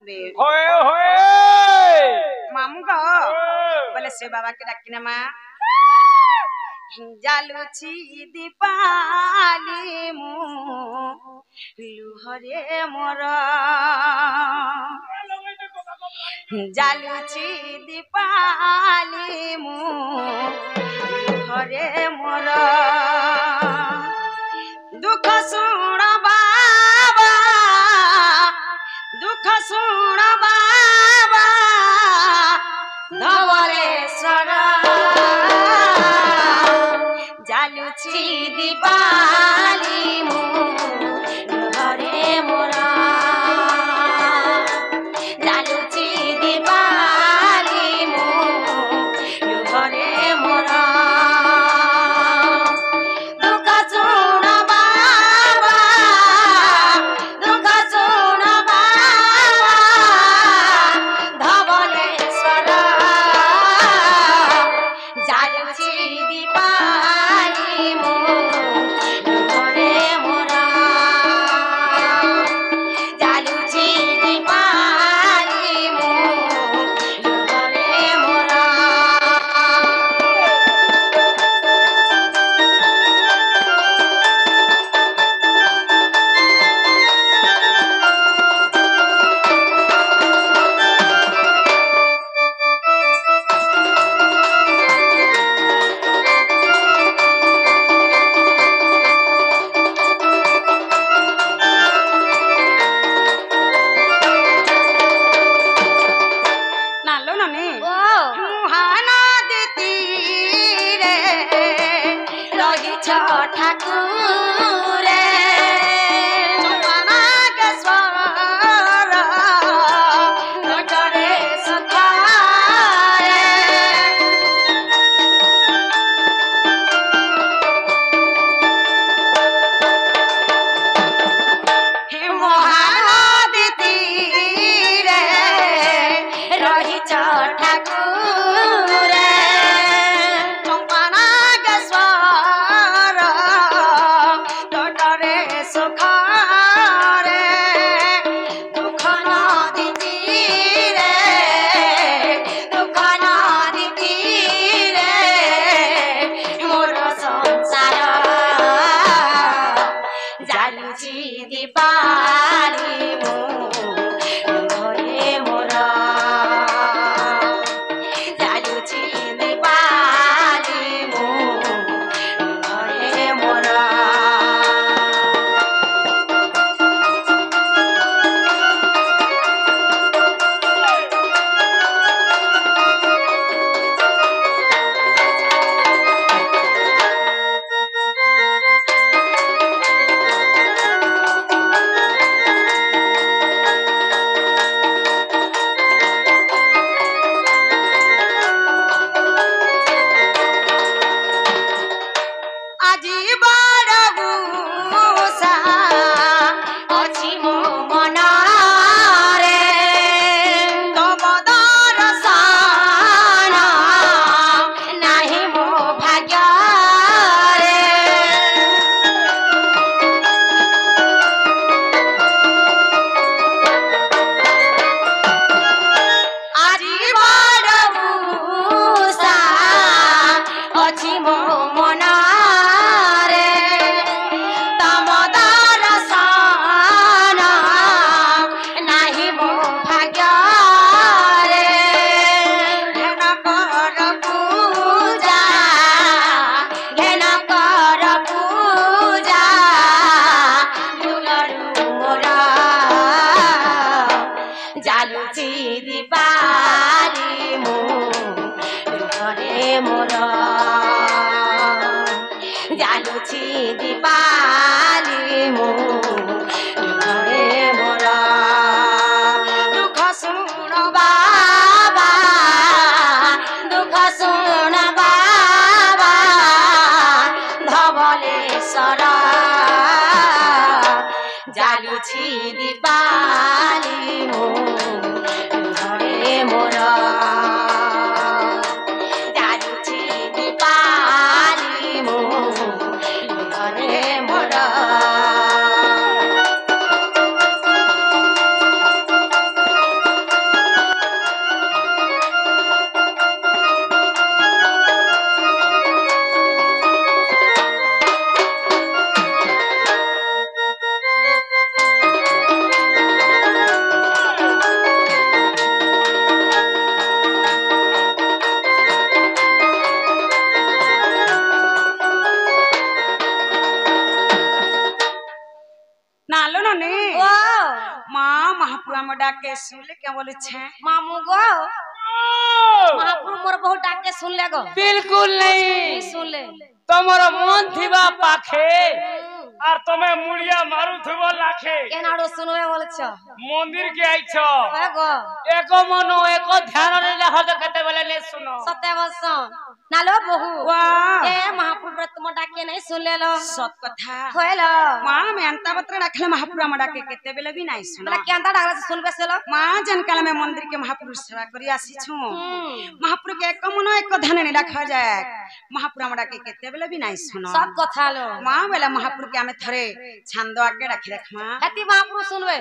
दे होए होए मामू को बोले से बाबा के डाकिना माँ जालुची दीपाली मु लुहरे मोर जालुची दीपाली मु लुहरे मोर दुख सुण बाबा दुख सुण बाबा धवलेश्वर जालुची दीपाली मु लुहरे मोर जालुची दीपाली मु लुहरे मोर दुख सुण बाबा दुख सुण बाबा धवलेश्वर जालुची दीपाली मु लुहरे मोर जालुची दीपाली मु लुहरे मोर नालो ननी मुहाना देती रे रही छ ठाकुरे नागेश्वर नटरे सखारे हे मुहाना देती रे रही छ ठाकुरे नागेश्वर तटरे सुखरे दुख नदी तीरे दुख नदी तीरे मोर संसार जालुची दीपाली मु लुहरे मोर जालुची दीपाली मु लुहरे मोर আজি বড় গুসা অছি মো মনারে তব দর্শন নাহি মো ভাগ্যরে আজি বড় গুসা অছি মো মনারে তম দর্শন নাহি মো ভাগ্যরে ঘেন কর পূজা ঘেন কর পূজা দুলরু মোর জালুচি দীপালি মু লুহরে মোর জালুচি দীপালি মু লুহরে মোর দুঃখ শুণ বাবা দুঃখ শুণ বাবা ধবলেশ্বর জালুচি দীপালি মু লুহরে মোর জালুচি দীপালি মু লুহরে মোর ডাকে শুনলে কে বলেছে मामू गो महाप्रभु मोर बहुत डाक के सुन ले गो बिल्कुल नहीं सुन ले तुम्हारा मन थिबा पाखे और तुम्हें मुड़िया मारू थिबा लाखे केनाडो सुनवे बोले छ मंदिर के आइछ ओए गो एको मनो एको ध्यान रे रह तो कते बेले ने सुनो सत्य बसन नालो बहु वाह ए महाप्रभु तुम डाके नहीं सुन ले लो सत कथा होएलो मां में अंता बत्र रखले महापुरा में डाके केते बेले भी नहीं सुनो मला केंता डागला से सुनबे से लो मां जनकाल में मंदिर के महापुरुष सेवा करी आसी छु महापुर के एक मनो एक ध्यान नहीं रखा जाए महापुरा में डाके केते बेले भी नहीं सुनो सब कथा लो मां बेला महापुर के हमें थरे छंदो आके रखी रख मां कति महाप्रभु सुनबे